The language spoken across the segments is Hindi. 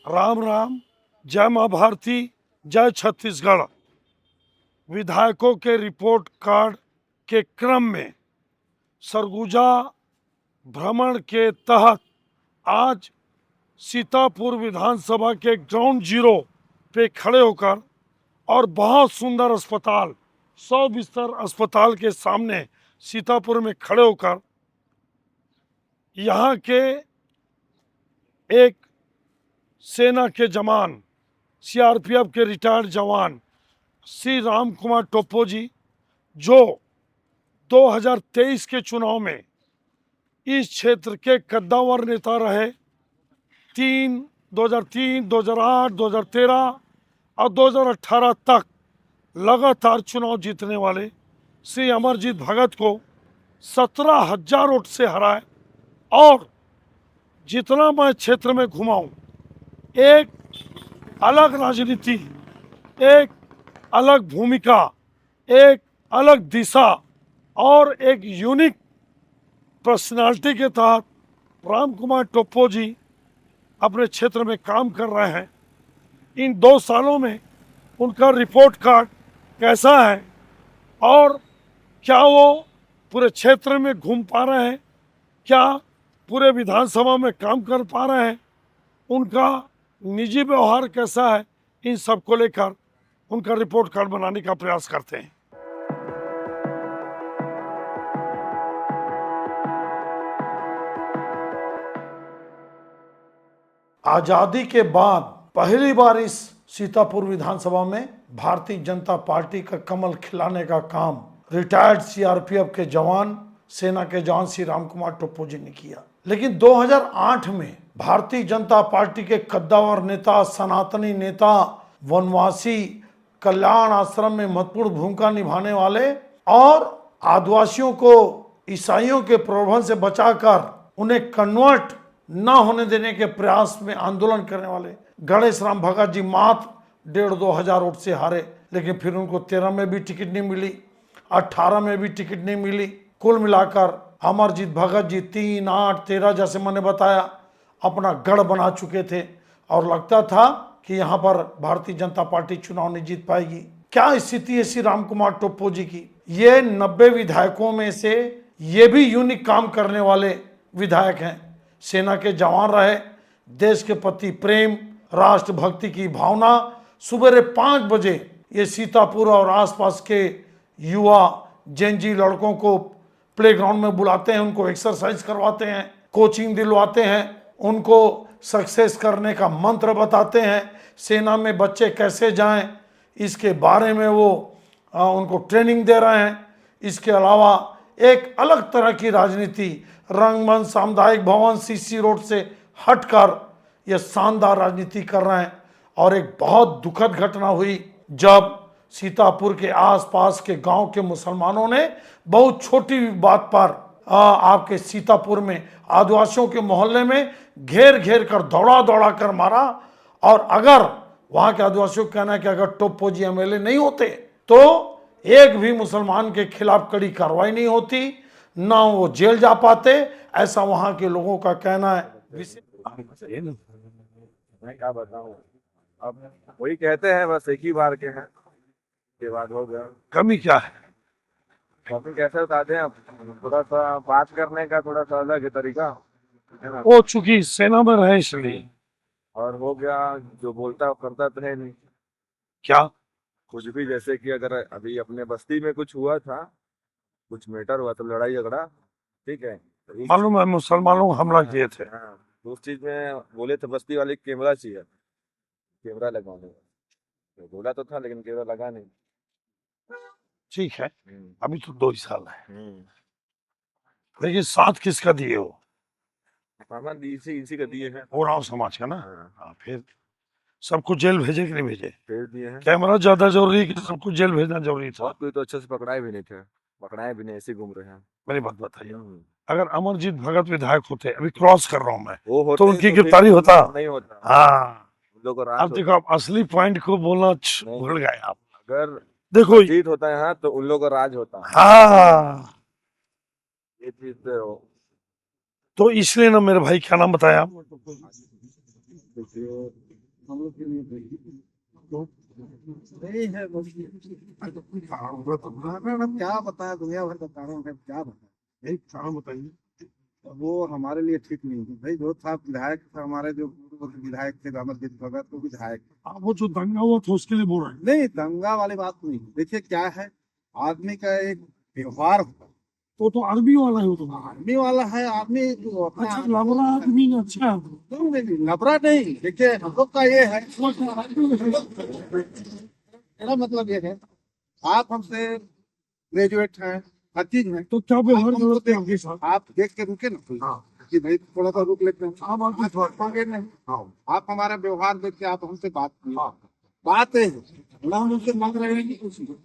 राम राम, जय माँ भारती, जय छत्तीसगढ़। विधायकों के रिपोर्ट कार्ड के क्रम में सरगुजा भ्रमण के तहत आज सीतापुर विधानसभा के ग्राउंड जीरो पे खड़े होकर और बहुत सुंदर अस्पताल 100 बिस्तर अस्पताल के सामने सीतापुर में खड़े होकर यहाँ के एक सेना के जवान, सीआरपीएफ के रिटायर्ड जवान श्री राम कुमार टोप्पो जी, जो 2023 के चुनाव में इस क्षेत्र के कद्दावर नेता रहे, 2003, 2008, 2013 और 2018 तक लगातार चुनाव जीतने वाले श्री अमरजीत भगत को 17,000 वोट से हराए। और जितना मैं क्षेत्र में घुमाऊं, एक अलग राजनीति, एक अलग भूमिका, एक अलग दिशा और एक यूनिक पर्सनालिटी के तहत राम कुमार टोप्पो जी अपने क्षेत्र में काम कर रहे हैं। इन 2 सालों में उनका रिपोर्ट कार्ड कैसा है और क्या वो पूरे क्षेत्र में घूम पा रहे हैं, क्या पूरे विधानसभा में काम कर पा रहे हैं, उनका निजी व्यवहार कैसा है, इन सब को लेकर उनका रिपोर्ट कार्ड बनाने का प्रयास करते हैं। आजादी के बाद पहली बार इस सीतापुर विधानसभा में भारतीय जनता पार्टी का कमल खिलाने का काम रिटायर्ड सीआरपीएफ के जवान, सेना के जवान श्री राम कुमार टोप्पो जी ने किया। लेकिन 2008 में भारतीय जनता पार्टी के कद्दावर नेता, सनातनी नेता, वनवासी कल्याण आश्रम में महत्वपूर्ण भूमिका निभाने वाले और आदिवासियों को ईसाइयों के प्रलोभन से बचाकर उन्हें कन्वर्ट न होने देने के प्रयास में आंदोलन करने वाले गणेश राम भगत जी मात्र 1,500-2 हजार वोट से हारे। लेकिन फिर उनको 13 में भी टिकट नहीं मिली, 18 में भी टिकट नहीं मिली। कुल मिलाकर अमरजीत भगत जी 3, 8, 13 जैसे मैंने बताया अपना गढ़ बना चुके थे और लगता था कि यहाँ पर भारतीय जनता पार्टी चुनाव नहीं जीत पाएगी। क्या स्थिति है श्री राम कुमार टोप्पो जी की? ये 90 विधायकों में से ये भी यूनिक काम करने वाले विधायक हैं। सेना के जवान रहे, देश के प्रति प्रेम, राष्ट्रभक्ति की भावना। सुबह 5 बजे ये सीतापुर और आसपास के युवा जेनजी लड़कों को प्लेग्राउंड में बुलाते हैं, उनको एक्सरसाइज करवाते हैं, कोचिंग दिलवाते हैं, उनको सक्सेस करने का मंत्र बताते हैं, सेना में बच्चे कैसे जाएं इसके बारे में वो उनको ट्रेनिंग दे रहे हैं। इसके अलावा एक अलग तरह की राजनीति रंगमंच, सामुदायिक भवन, सीसी रोड से हटकर यह शानदार राजनीति कर रहे हैं। और एक बहुत दुखद घटना हुई जब सीतापुर के आसपास के गांव के मुसलमानों ने बहुत छोटी बात पर आपके सीतापुर में आदिवासियों के मोहल्ले में घेर घेर कर दौड़ा दौड़ा कर मारा। और अगर वहां के आदिवासियों का कहना है कि अगर टोप्पो जी एमएलए नहीं होते तो एक भी मुसलमान के खिलाफ कड़ी कार्रवाई नहीं होती, ना वो जेल जा पाते, ऐसा वहां के लोगों का कहना है। मैं क्या बताऊं, अब वही कहते हैं, बस एक ही बार के हैं, के बाद हो गया। कमी क्या है? कमी कैसे बताते हैं, थोड़ा सा बात करने का थोड़ा सा अलग है तरीका, है ना। वो चूंकि सेना में रहे इसलिए। और हो गया, जो बोलता है करता तो है नहीं। क्या कुछ भी, जैसे कि अगर अभी अपने बस्ती में कुछ हुआ था, कुछ मैटर हुआ तो लड़ाई झगड़ा, ठीक है, तो मालूम है मुसलमानों को हमला किए थे। हाँ, तो उस चीज में बोले थे बस्ती वाले कैमरा चाहिए, कैमरा लगवाने, तो बोला तो था लेकिन कैमरा लगा नहीं। ठीक है, अभी तो 2 ही साल है, हम्म। लेकिन साथ किसका दिए हो? सामान इसी का दिए हैं। उरांव समाज का ना। हाँ, हाँ, फिर सबको जेल भेजे कि नहीं भेजे? भेज दिए हैं। कैमरा ज्यादा जरूरी है कि सबको जेल भेजना जरूरी था? बहुत कोई तो अच्छे से पकड़ाए भी नहीं थे, पकड़ाए भी नहीं, ऐसे घूम रहे हैं। मेरी बात बताइए, अगर अमरजीत भगत विधायक होते, अभी क्रॉस कर रहा हूं मैं, वो होते तो उनकी तो गिरफ्तारी होता? नहीं होता। हाँ, उन लोगों को राज अब देखो, आप असली पॉइंट को बोलना भूल गए आप। अगर देखो जीत होता है यहाँ, तो उन लोगों का राज होता है। हाँ, ये चीज तो तो इसलिए ना मेरे भाई, क्या नाम बताया आप? देखिए, हम लोग के लिए तो नहीं है बस तो कोई कारण होगा तो कारण क्या बताया, दुनिया भर का कारण है, क्या बताया, एक कारण बताइए। वो हमारे लिए ठीक नहीं है भाई। जो था विधायक था, हमारे जो पूर्व विधायक थे रामजीत भगत, वो विधायक। वो जो दंगा हुआ था उसके लिए बोल रहे हैं। नहीं, दंगा वाली बात नहीं। देखिए क्या है, आदमी का एक व्यवहार होता है। तो आर्मी वाला है वो तो। आर्मी वाला है, आर्मी जो अपना अच्छा, लबरा आदमी अच्छा है। नहीं, नबरा नहीं। देखिए हम लोग का ये है, मेरा मतलब ये है, आप हमसे ग्रेजुएट हैं, हर चीज है, तो क्या आप व्यवहार हमको करते हैं आपके साथ? आप देख के रुके ना। हाँ। कि भाई थोड़ा सा रुक लेते हैं, आप आगे आप मांगे नहीं। हाँ। आप हमारा व्यवहार देख के आप हमसे बात किए। हाँ। बात है ना, हम उनसे मांग रहे हैं कि कुछ नहीं।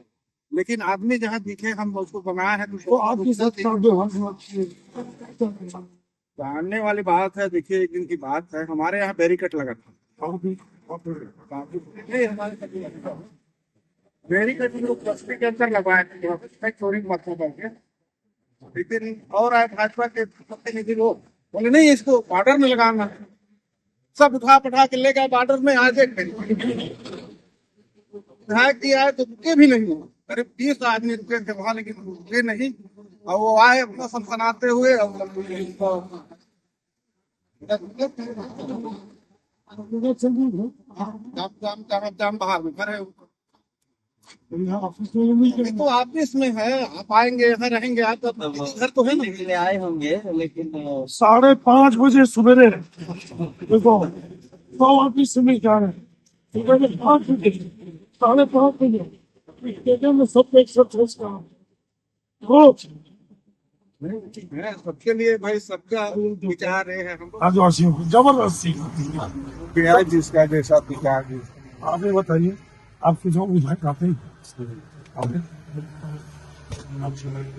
लेकिन आदमी जहाँ दिखे हम उसको बनाया है तो आपके साथ क्या व्यवहार? जानने वाली बात है। देखिए एक दिन की बात है, हमारे यहाँ बैरिकेड लगा था। नहीं, हमारे साथ नहीं लगा था। बैरिकेड लोग बस्ती के अंदर लगवाए थे, चोरी मत करके। लेकिन और आए भाजपा के प्रतिनिधि लोग, बोले नहीं इसको बॉर्डर में लगाना। सब उठा पठा के ले गए बॉर्डर में। आज एक विधायक जी आए तो रुके भी नहीं। करीब 30 आदमी रुके थे वहां, लेकिन रुके नहीं। और वो आए अपना सनसनाते हुए जाम बाहर में खड़े। तो ऑफिस में है, आप आएंगे यहाँ रहेंगे, आप घर तो है ना। आए होंगे लेकिन 5:30 बजे सवेरे देखो, तो ऑफिस से मिल जा रहे हैं। सुबह 5 बजे, 5:30 बजे स्टेडियम में सब एक साथ काम रोज। है सबके लिए भाई, सबका विचार रहे हैं हम। आदिवासियों को जबरदस्ती। जिसका जैसा विचार है। आप ये बताइए, आपके जो विधायक आते हैं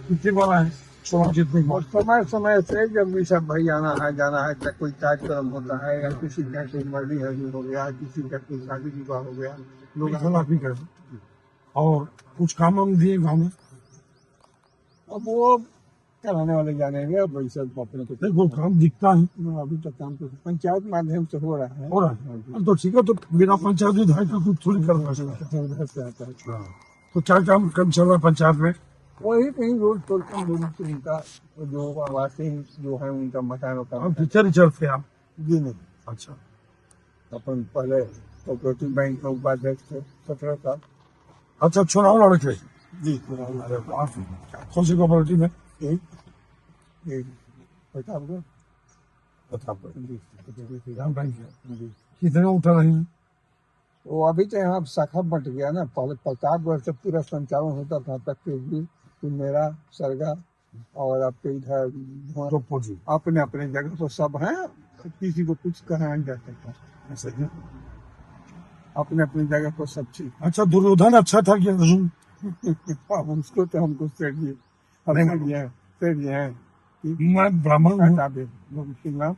कितनी बार है जितने और समय समय से जब भी सब भाई आना है जाना है, तो कोई कार्यक्रम होता है या किसी का कोई मर्डी हर्डी हो गया, किसी का कोई शादी विवाह हो गया, लोग खिलाफी करते और कुछ काम हम दिए गाँव में। अब वो कराने वाले जानेंगे। अब वही सब अपने को देखो काम दिखता है, अभी तक काम तो पंचायत माध्यम से हो रहा है। हो रहा है। अब तो ठीक है, तो बिना पंचायत विधायक का कुछ थोड़ी कर सकते। उधर से आता है। तो क्या काम कम चल रहा है पंचायत में? वही कहीं रोड तोड़ कम लोगों से उनका जो आवासीय जो है उनका मकानों का अब टीचर ही चलते हैं आप? जी नहीं। अच्छा। अपन पहले कोऑपरेटिव बैंक का उपाध्यक्ष थे 17 साल। अच्छा, चुनाव लड़ के? जी। अरे वाह, कौन सी कोऑपरेटिव में? प्रतापगढ़। जी। कितने उठा रहे हैं? वो अभी तो यहाँ शाखा बंट गया ना। पहले प्रतापगढ़ से पूरा संचालन होता था तक कि मेरा सरगा और आपके इधर जी। अपने अपने जगह पर सब हैं, किसी को कुछ कहना नहीं जा सकता। ऐसा ही? अपने अपनी जगह पर सब चीज। अच्छा, दुर्योधन अच्छा था क्या? अब उसको तो हमको सेठ जी हैं मैं ब्राह्मण हूँ। हटा दे। उसके नाम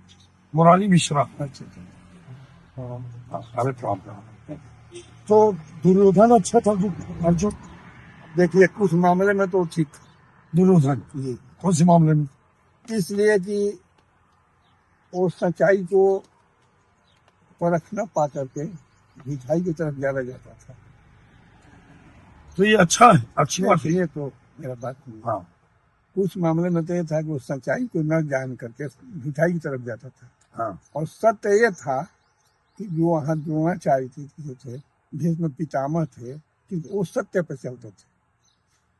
मुरारी मिश्रा। अच्छा। अरे तो दुर्योधन अच्छा था अर्जुन? देखिए कुछ मामले में तो ठीक था दुर्योधन। जी। कौन से मामले में? इसलिए कि वो सच्चाई को परख न पा करके भिखाई की तरफ ज्यादा जाता था। तो ये अच्छा है, अच्छी बात है। ये तो मेरा बात नहीं। हाँ। कुछ मामले में तो ये था कि वो सच्चाई को न जान करके भिखाई की तरफ जाता था। हाँ। और सत्य ये था कि जो वहाँ द्रोणाचार्य थे, भीष्म पितामह थे, कि वो सत्य पर चलते थे।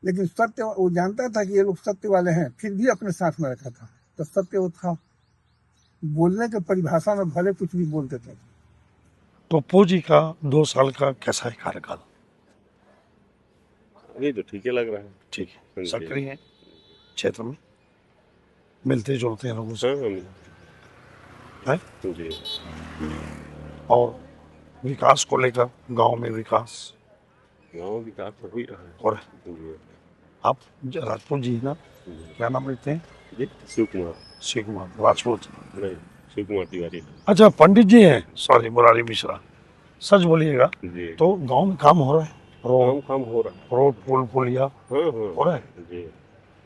लेकिन सत्य वो जानता था कि ये लोग सत्य वाले हैं, फिर भी अपने साथ में रखा था। तो सत्य वो था, बोलने के परिभाषा में भले कुछ भी बोलते थे। पप्पू जी का 2 साल का कैसा है कार्यकाल? ये तो ठीक है लग रहा है। ठीक है, सक्रिय है क्षेत्र में, मिलते जुलते हैं लोगों से है? जी। और विकास को लेकर गांव में विकास गाँव विकास तो ही रहा है। और जी। आप राजपूत जी ना, क्या नाम लेते हैं? जी, शिव कुमार। शिव कुमार राजपूत? नहीं, शिव कुमार तिवारी। अच्छा, पंडित जी हैं, सॉरी, मुरारी मिश्रा। सच बोलिएगा। जी। तो गांव में काम हो रहा है? काम हो रहा है। रोड पुल पुलिया हाँ हो रहा है? जी।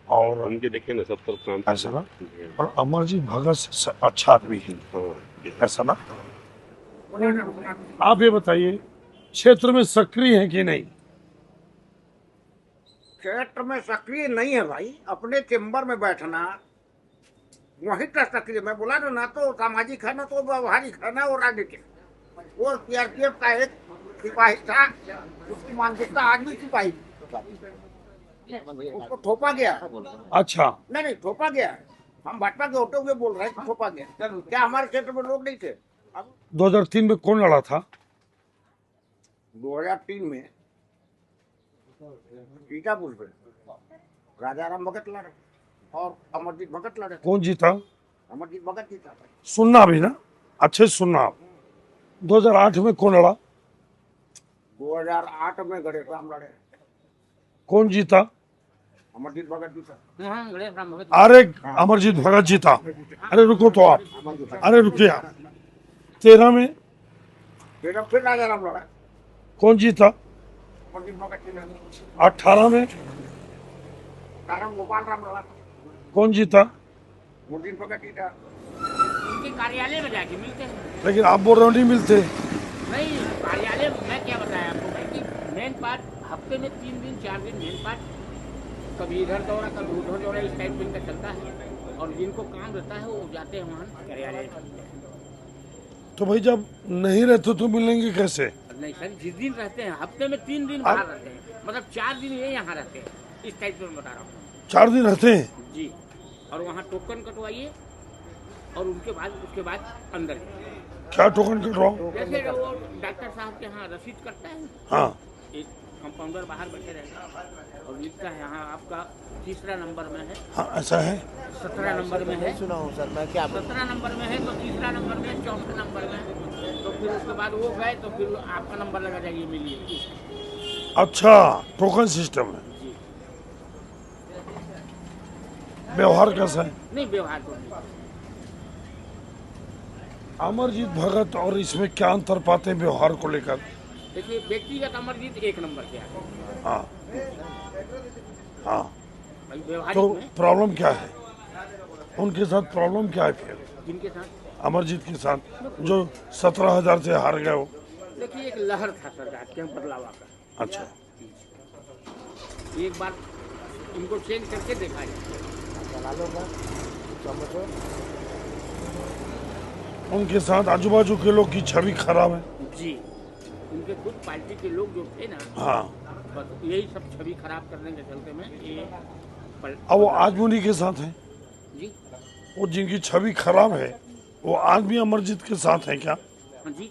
और उनके देखे ना सब तरफ काम ऐसा ना? जी। और अमरजीत भगत अच्छा आदमी है, हाँ। ऐसा ना? आप ये बताइए, क्षेत्र में सक्रिय है कि नहीं? क्षेत्र में सक्रिय नहीं है भाई, अपने चेम्बर में बैठना वही का सक्रिय। मैं बोला ना तो सामाजिक है, ना तो व्यवहारिक है, ना वो राजनीतिक। वो सीआरपीएफ का एक सिपाही था, उसकी मानसिकता आज भी सिपाही की। उसको थोपा गया। अच्छा, नहीं थोपा गया। हम भाजपा के होते हुए बोल रहे हैं कि थोपा गया। क्या हमारे क्षेत्र में लोग नहीं थे? अब 2003 में कौन लड़ा था? 2003 में सीतापुर में राजा राम भगत लड़े और अमरजीत भगत लड़े। कौन जीता? अमरजीत भगत जीता था। सुनना भी ना, अच्छे से सुनना आप। 2008 में कौन लड़ा? 2008 में गणेश राम लड़े, कौन जीता? अमरजीत भगत जीता। अरे अमरजीत भगत जीता। अरे रुको तो आप, अरे रुकिए आप। 13 में फिर राजा राम लड़ा, कौन जीता? अमरजीत भगत जीता। 18 में कारण गोपाल राम लड़ा, कौन जीता? अमरजीत भगत जीता। उनके कार्यालय में जाके मिलते हैं। लेकिन आप बोल रहे हो नहीं मिलते। नहीं, कार्यालय में क्या बताया आपको भाई कि मेन पार्ट हफ्ते में 3 दिन 4 दिन मेन पार्ट, कभी इधर दौरा कभी उधर दौरा, इस टाइप दिन का चलता है। और जिनको काम रहता है वो जाते हैं वहाँ कार्यालय। तो भाई जब नहीं रहते तो मिलेंगे कैसे? नहीं सर, जिस दिन रहते हैं हफ्ते में 3 दिन बाहर रहते हैं, मतलब 4 दिन ये यहाँ रहते हैं, इस टाइप से मैं बता रहा हूँ। 4 दिन रहते हैं जी, और वहाँ टोकन कटवाइए और उसके बाद अंदर जाइए। क्या टोकन कटवाओ? जैसे वो डॉक्टर साहब के यहाँ रसीद करता है, हाँ, एक कंपाउंडर बाहर बैठे रहता है और लिखता है यहाँ आपका 3रा नंबर में है, हाँ ऐसा है। 17 नंबर में है, सुना हूँ सर, मैं क्या 17 नंबर में है तो 3रा नंबर में, 4थे नंबर में। तो फिर उसके बाद वो गए तो फिर आपका नंबर लगा जाइए, मिलिए। अच्छा, टोकन सिस्टम है। जी, व्यवहार कैसा है? नहीं व्यवहार तो नहीं। अमरजीत भगत और इसमें क्या अंतर पाते हैं व्यवहार को लेकर? देखिए, व्यक्तिगत अमरजीत 1 नंबर के आगे, हाँ हाँ, भाई तो व्यवहारिक में प्रॉब्लम क्या है उनके साथ? प्रॉब्लम क्या है फिर जिनके साथ, अमरजीत के साथ जो 17,000 से हार गए हो? देखिए एक लहर था सरकार के बदलाव का। अच्छा, एक बार इनको चेंज करके देखा जाए। उनके साथ आजू बाजू के लोग की छवि खराब है। जी, उनके खुद पार्टी के लोग जो थे ना, हाँ, बस यही सब छवि खराब करने के चलते में ये अब वो आज भी उन्हीं के साथ है। जी, वो जिनकी छवि खराब है वो आज भी अमरजीत के साथ है क्या? हाँ जी,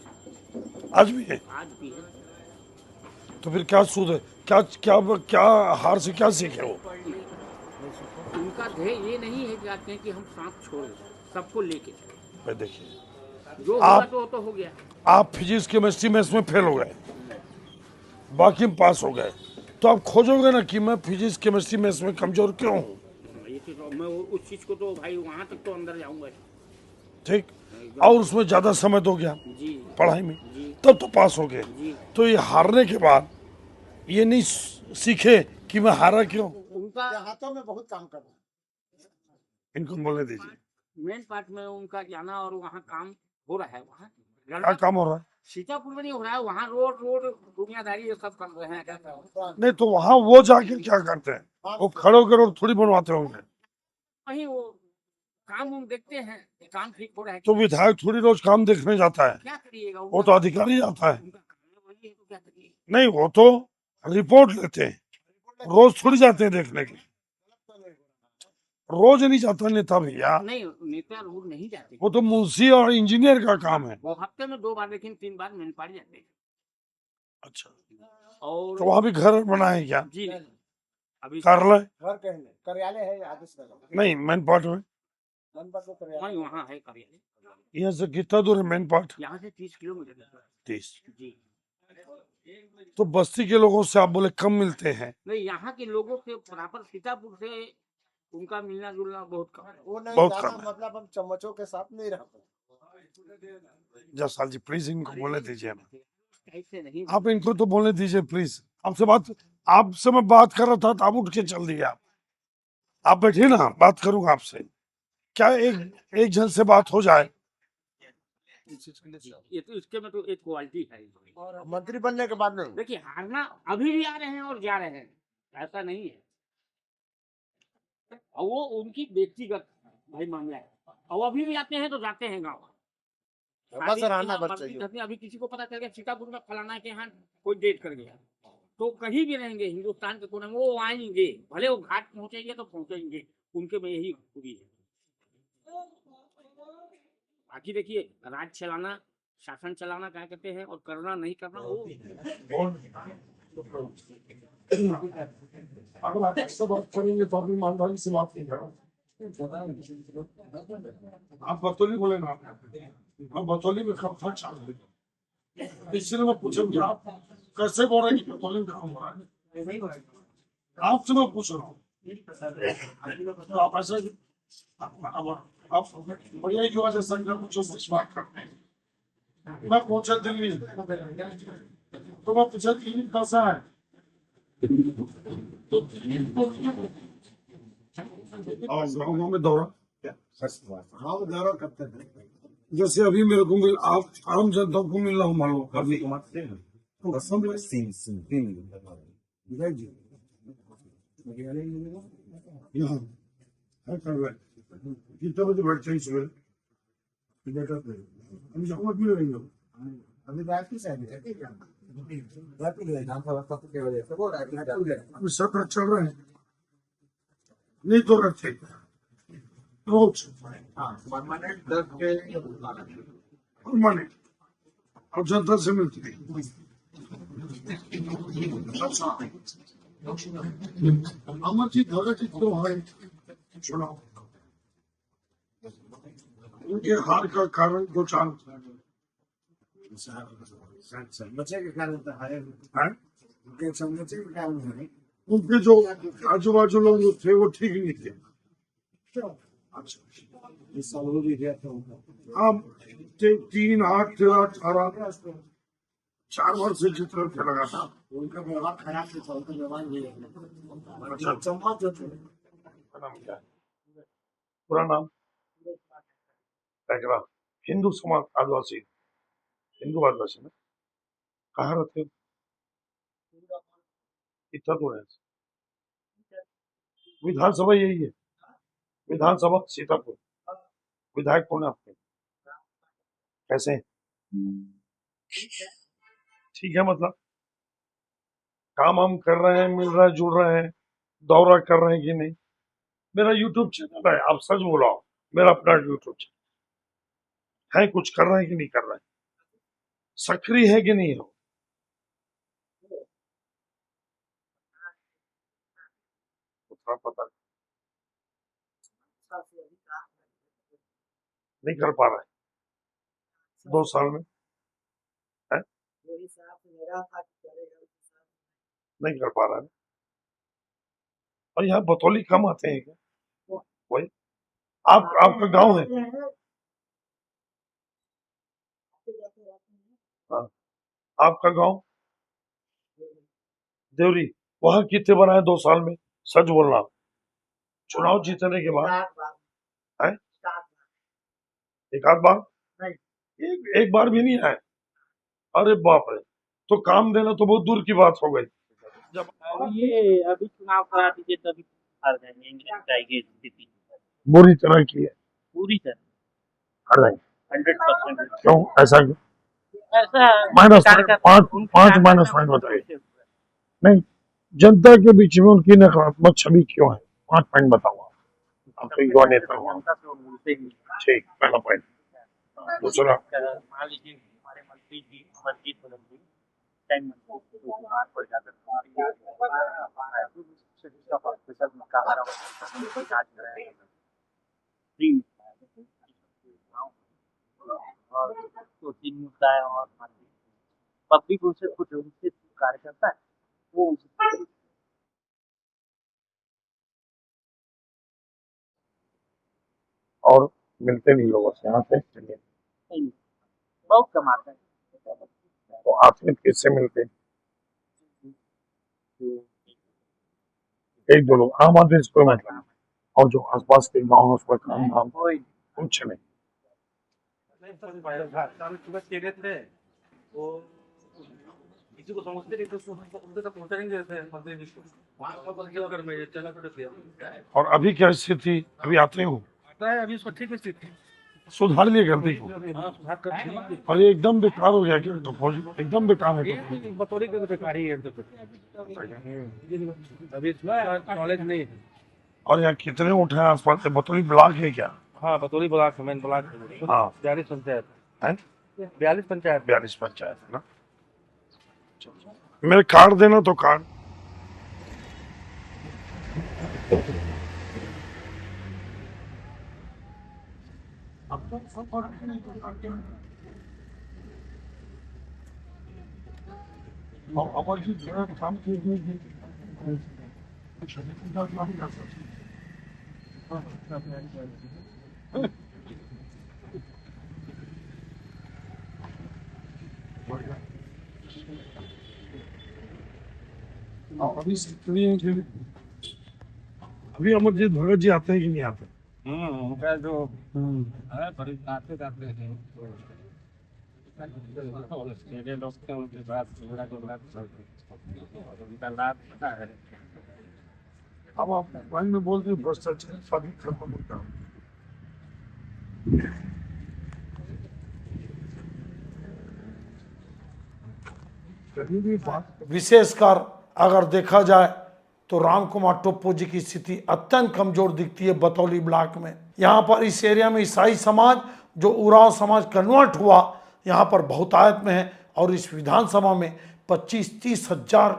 आज भी है। आज भी है। तो फिर क्या सूद है? क्या क्या क्या हार से क्या सीखे वो? उनका ध्येय ये नहीं है कि कहते हैं कि हम सांप छोड़ दें, सबको लेके चलें। भाई देखिए, जो होगा आप- तो हो गया। आप फिजिक्स केमिस्ट्री में इसमें फेल हो गए, बाकी में पास हो गए, तो आप खोजोगे ना कि मैं फिजिक्स केमिस्ट्री में इसमें कमजोर क्यों हूँ। ये तो मैं उस चीज को तो भाई वहाँ तक तो अंदर जाऊंगा। ठीक, और उसमें ज्यादा समय दो गया जी पढ़ाई में, जी तब तो पास हो गए। जी, तो ये हारने के बाद ये नहीं सीखे कि मैं हारा क्यों। उनका हाथों में बहुत काम करना। इनको बोलने दीजिए, मेन पार्ट में उनका जाना और वहाँ काम हो रहा है। वहाँ क्या काम हो रहा है? सीतापुर में नहीं हो रहा है, वहाँ रोड दुनियादारी ये सब कर रहे हैं। नहीं तो वहाँ वो जाके क्या करते हैं? वो खड़े होकर रोड थोड़ी बनवाते होंगे। वहीं वो काम उम देखते हैं, काम ठीक हो रहा है। तो विधायक थोड़ी रोज काम देखने जाता है, क्या करिएगा, वो तो अधिकारी जाता है। उनका काम है वही है, तो क्या करिए। नहीं, वो तो रिपोर्ट लेते हैं, रोज थोड़ी जाते हैं देखने के। रोज नहीं जाता नेता भैया, नहीं, नेता रोड नहीं जाते, वो तो मुंशी और इंजीनियर का काम है। वो हफ्ते में 2 बार लेकिन 3 बार मैन पार्ट जाते हैं। अच्छा, और तो वहाँ भी घर बनाए क्या? जी अभी कार्यालय घर कहने कार्यालय है आदेश नगर। नहीं, मेन पार्ट में जनपद में कार्यालय। वहीं वहाँ है कार्यालय, यहाँ से कितना दूर है मेन पार्ट? यहाँ से 30 किलोमीटर है। 30। जी, तो बस्ती के लोगों से आप बोले कम मिलते हैं। नहीं यहाँ के लोगों से बराबर सीतापुर से उनका मिलना जुलना बहुत कम है। वो नहीं बहुत जाना, कम है। मतलब हम चम्मचों के साथ नहीं रहते। जसपाल जी प्लीज इनको बोलने दीजिए ना, ऐसे नहीं। आप इनको तो बोलने दीजिए प्लीज। आपसे मैं बात कर रहा था तो आप उठ के चल दिए। आप बैठिए ना, बात करूंगा आपसे। क्या एक जन से बात हो जाए? ये तो इसके में तो एक क्वालिटी है। और मंत्री बनने के बाद में देखिए हारना अभी भी आ रहे हैं और जा रहे हैं, ऐसा नहीं है। और वो उनकी व्यक्तिगत भाई मामला है, और अभी भी आते हैं तो जाते हैं गाँव। बस रहना बस मर्जी चाहिए। करते हैं। अभी किसी को पता चल गया सीतापुर में फलाना के यहाँ कोई डेट कर गया, तो कहीं भी रहेंगे हिंदुस्तान के कोने में वो आएंगे, भले वो घाट पहुंचेंगे तो पहुंचेंगे, उनके में यही खूबी है। बाकी देखिए राज चलाना, शासन चलाना क्या कहते हैं, और करना नहीं करना वो अगर आप ऐसा बात करेंगे तो अभी ईमानदारी से बात नहीं करो। आप बतौली बोले ना, आप बतौली में कब था चाल इसलिए मैं पूछूंगी आप कैसे बोल रहे हैं कि बतौली में काम हो रहा है, आपसे मैं पूछ रहा हूँ। तो आप ऐसा आप बढ़िया युवा जैसा कुछ बात करते हैं। मैं पूछा दिल्ली तो मैं पूछा दिल्ली कैसा है, और गाँव में दौरा करते हैं। जैसे अभी मेरे को मिल आप आम जनता को मिल रहा हूँ मालूम अभी यहाँ है कर रहे कितने बजे बैठते हैं सुबह बेटा अभी जाऊँगा क्यों रहेंगे अभी बात की शायद अभी सत्र चल रहे हैं नहीं तो रखते रोज परमानेंट और जनता से मिलती है। अच्छा अमरजीत भगत तो है चुनाव उनके हार का कारण दो चार बच्चे के कारण तो है है समझे के कारण है। उनके जो आजू बाजू लोग थे वो ठीक नहीं थे। अच्छा इस साल हो भी गया था अब 3, 8, 13, 18 4 वर्ष से चित्र थे लगा था उनका व्यवहार खराब से था, उनका व्यवहार नहीं है। अच्छा संवाद जो थे नाम क्या है? पूरा नाम पैगरा हिंदू समाज आदिवासी हिंदू आदिवासी में कहाँ रहते हो इतना दूर है। विधानसभा यही है विधानसभा सीतापुर विधायक कौन है आपके कैसे हैं? ठीक है मतलब काम हम कर रहे हैं मिल रहा है जुड़ रहे हैं दौरा कर रहे हैं कि नहीं। मेरा यूट्यूब चैनल है आप सच बोला मेरा अपना यूट्यूब चैनल है कुछ कर रहे हैं कि नहीं कर रहे हैं सक्रिय है कि नहीं हो उतना पता नहीं कर पा रहा है 2 साल में है नहीं कर पा रहा है। और यहाँ बतौली कम आते हैं क्या वही आपका गांव है हाँ आपका गांव देवरी वहां कितने बनाए 2 साल में सच बोलना चुनाव जीतने के बाद है एक आध बार एक बार भी नहीं आए अरे बाप रे तो काम देना तो बहुत दूर की बात हो गई जब ये अभी चुनाव करा दीजिए तभी हार जाएंगे, इंग्लैंड जाएगी स्थिति बुरी तरह की है पूरी तरह हर जाएंगे 100%। क्यों ऐसा क्यों ऐसा माइनस पांच माइनस पॉइंट बताइए नहीं जनता के बीच में उनकी नकारात्मक छवि क्यों है 5 पॉइंट बताऊंगा आपके युवा नेता हुआ जनता से वो मिलते ही ठीक पहला पॉइंट दूसरा मान लीजिए हमारे मंत्री जी मंजीत बदल टाइम बीमार पड़ जाते और 2-3 मुद्दा है और पब्लिक उनसे कुछ उनसे कार्य करता है वो और मिलते नहीं लोगों से यहाँ से नहीं बहुत कमाते हैं। तो आप में किससे मिलते हैं? एक दो लोग आम आदमी से कोई मतलब और जो आसपास के गाँव है उसका काम धाम कोई कुछ नहीं सुबह चेहरे थे वो किसी को समझते नहीं तो उनके तक पहुंचा नहीं देते मंदिर जी को वहाँ पर बंद कर में चला कर दिया और अभी क्या स्थिति, अभी आते हो, आता है अभी उसको ठीक स्थिति सुधार लिए गलती को, हाँ सुधार कर दी। और ये एकदम बेकार हो गया क्या? तो फौजी एकदम बेकार है तो। ये बतौरी के बेकारी है अभी इसमें नॉलेज नहीं है। और यहाँ कितने ऊँट हैं आसपास से? बतौली ब्लॉक है क्या? हाँ बतौरी ब्लॉक मेन ब्लॉक हाँ 42 पंचायत है, 42 पंचायत 42 पंचायत है ना। मेरे कार्ड देना तो कार्ड। अभी अमरजीत भगत जी आते हैं कि नहीं आते? उनका जो है बड़ी आते जाते हैं मेरे लोग थे उनके बाद उनका लाभ पता है। अब आप मोबाइल में बोलते हैं भ्रष्टाचार सभी खत्म होता है। विशेषकर अगर देखा जाए तो राम कुमार टोप्पो जी की स्थिति अत्यंत कमजोर दिखती है बतौली ब्लॉक में। यहाँ पर इस एरिया में ईसाई समाज जो उराव समाज कन्वर्ट हुआ यहाँ पर बहुतायत में है और इस विधानसभा में 25-30 हजार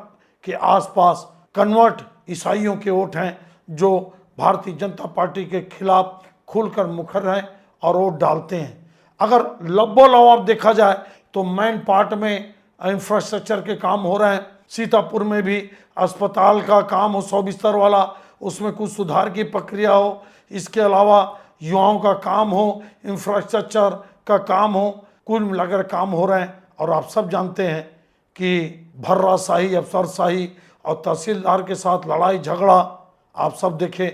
के आसपास कन्वर्ट ईसाइयों के वोट हैं जो भारतीय जनता पार्टी के खिलाफ खुलकर मुखर हैं और वोट डालते हैं। अगर लब्बो लवाब देखा जाए तो मेन पार्ट में इंफ्रास्ट्रक्चर के काम हो रहे हैं। सीतापुर में भी अस्पताल का काम हो 100 बिस्तर वाला, उसमें कुछ सुधार की प्रक्रिया हो। इसके अलावा युवाओं का काम हो, इंफ्रास्ट्रक्चर का काम हो, कुल मिलाकर काम हो रहे हैं। और आप सब जानते हैं कि भर्राशाही, अफसरशाही और तहसीलदार के साथ लड़ाई झगड़ा आप सब देखें।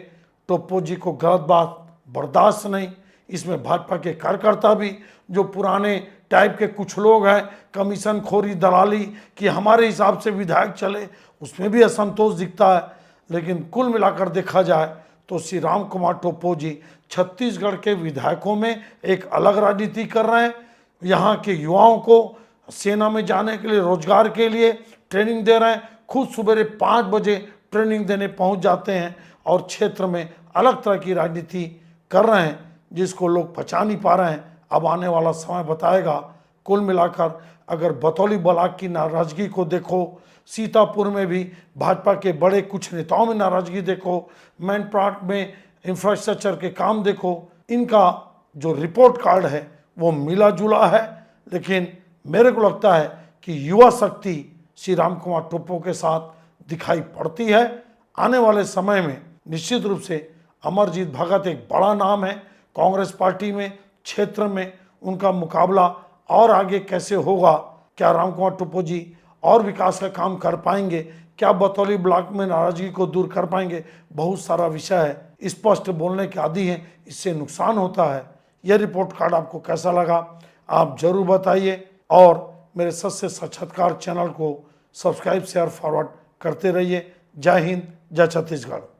टोप्पो जी को गलत बात बर्दाश्त नहीं। इसमें भाजपा के कार्यकर्ता भी जो पुराने टाइप के कुछ लोग हैं, कमीशन खोरी दलाली कि हमारे हिसाब से विधायक चले, उसमें भी असंतोष दिखता है। लेकिन कुल मिलाकर देखा जाए तो श्री राम कुमार टोप्पो जी छत्तीसगढ़ के विधायकों में एक अलग राजनीति कर रहे हैं। यहाँ के युवाओं को सेना में जाने के लिए, रोजगार के लिए ट्रेनिंग दे रहे हैं। खुद सवेरे 5 बजे ट्रेनिंग देने पहुँच जाते हैं और क्षेत्र में अलग तरह की राजनीति कर रहे हैं जिसको लोग पचा नहीं पा रहे हैं। अब आने वाला समय बताएगा। कुल मिलाकर अगर बतौली ब्लॉक की नाराजगी को देखो, सीतापुर में भी भाजपा के बड़े कुछ नेताओं में नाराजगी देखो, मेन पार्ट में इंफ्रास्ट्रक्चर के काम देखो, इनका जो रिपोर्ट कार्ड है वो मिला जुला है। लेकिन मेरे को लगता है कि युवा शक्ति श्री राम कुमार टोप्पो के साथ दिखाई पड़ती है। आने वाले समय में निश्चित रूप से अमरजीत भगत एक बड़ा नाम है कांग्रेस पार्टी में, क्षेत्र में उनका मुकाबला और आगे कैसे होगा, क्या राम कुमार टोप्पो जी और विकास का काम कर पाएंगे, क्या बतौली ब्लॉक में नाराजगी को दूर कर पाएंगे, बहुत सारा विषय है। स्पष्ट बोलने के आदी हैं, इससे नुकसान होता है। यह रिपोर्ट कार्ड आपको कैसा लगा आप जरूर बताइए और मेरे सत्य साक्षात्कार चैनल को सब्सक्राइब शेयर फॉरवर्ड करते रहिए। जय हिंद, जय छत्तीसगढ़।